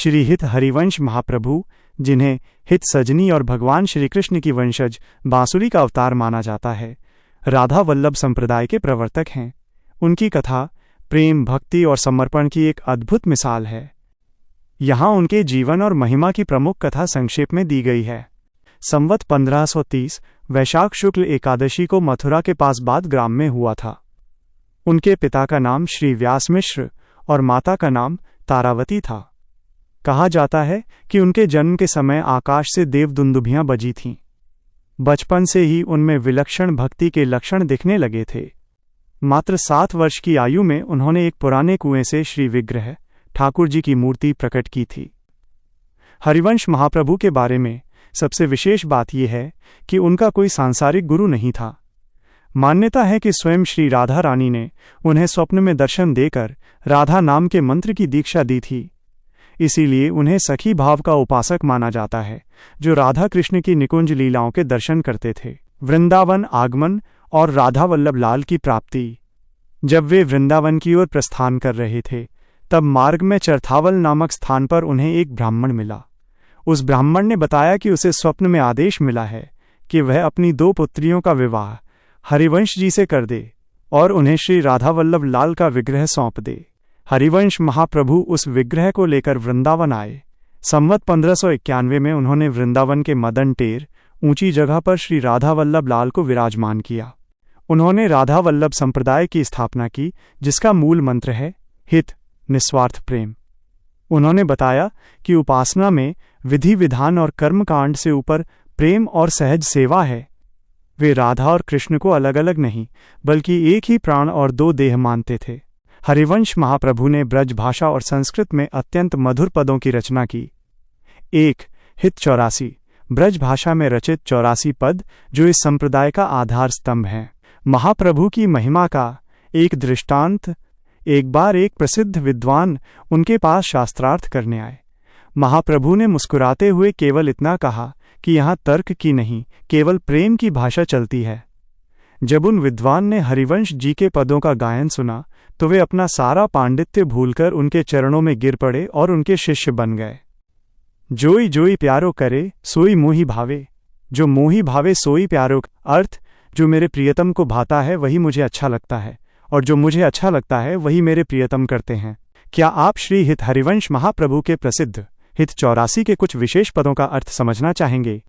श्री हित हरिवंश महाप्रभु, जिन्हें हित सजनी और भगवान श्री कृष्ण की वंशज बांसुरी का अवतार माना जाता है, राधा वल्लभ संप्रदाय के प्रवर्तक हैं। उनकी कथा प्रेम, भक्ति और समर्पण की एक अद्भुत मिसाल है। यहाँ उनके जीवन और महिमा की प्रमुख कथा संक्षेप में दी गई है। संवत 1530 वैशाख शुक्ल एकादशी को मथुरा के पास बाद ग्राम में हुआ था। उनके पिता का नाम श्री व्यास मिश्र और माता का नाम तारावती था। कहा जाता है कि उनके जन्म के समय आकाश से देवदुंदुभियां बजी थीं। बचपन से ही उनमें विलक्षण भक्ति के लक्षण दिखने लगे थे। मात्र 7 वर्ष की आयु में उन्होंने एक पुराने कुएं से श्री विग्रह ठाकुर जी की मूर्ति प्रकट की थी। हरिवंश महाप्रभु के बारे में सबसे विशेष बात यह है कि उनका कोई सांसारिक गुरु नहीं था। मान्यता है कि स्वयं श्री राधा रानी ने उन्हें स्वप्न में दर्शन देकर राधा नाम के मंत्र की दीक्षा दी थी। इसीलिए उन्हें सखी भाव का उपासक माना जाता है, जो राधा कृष्ण की निकुंज लीलाओं के दर्शन करते थे। वृंदावन आगमन और राधा वल्लभ लाल की प्राप्ति। जब वे वृंदावन की ओर प्रस्थान कर रहे थे, तब मार्ग में चरथावल नामक स्थान पर उन्हें एक ब्राह्मण मिला। उस ब्राह्मण ने बताया कि उसे स्वप्न में आदेश मिला है कि वह अपनी 2 पुत्रियों का विवाह हरिवंश जी से कर दे और उन्हें श्री राधा वल्लभ लाल का विग्रह सौंप दे। हरिवंश महाप्रभु उस विग्रह को लेकर वृंदावन आए। संवत 1591 में उन्होंने वृंदावन के मदन टेर ऊंची जगह पर श्री राधा वल्लभ लाल को विराजमान किया। उन्होंने राधा वल्लभ संप्रदाय की स्थापना की, जिसका मूल मंत्र है हित निस्वार्थ प्रेम। उन्होंने बताया कि उपासना में विधि विधान और कर्मकांड से ऊपर प्रेम और सहज सेवा है। वे राधा और कृष्ण को अलग अलग नहीं, बल्कि एक ही प्राण और 2 देह मानते थे। हरिवंश महाप्रभु ने ब्रज भाषा और संस्कृत में अत्यंत मधुर पदों की रचना की। 1 हित 84 ब्रज भाषा में रचित 84 पद, जो इस संप्रदाय का आधार स्तंभ हैं। महाप्रभु की महिमा का एक दृष्टांत। एक बार एक प्रसिद्ध विद्वान उनके पास शास्त्रार्थ करने आए। महाप्रभु ने मुस्कुराते हुए केवल इतना कहा कि यहाँ तर्क की नहीं, केवल प्रेम की भाषा चलती है। जब उन विद्वान ने हरिवंश जी के पदों का गायन सुना, तो वे अपना सारा पांडित्य भूलकर उनके चरणों में गिर पड़े और उनके शिष्य बन गए। जोई जोई प्यारो करे सोई मोही भावे, जो मोही भावे सोई प्यारो। अर्थ, जो मेरे प्रियतम को भाता है वही मुझे अच्छा लगता है, और जो मुझे अच्छा लगता है वही मेरे प्रियतम करते हैं। क्या आप श्री हित हरिवंश महाप्रभु के प्रसिद्ध हित 84 के कुछ विशेष पदों का अर्थ समझना चाहेंगे?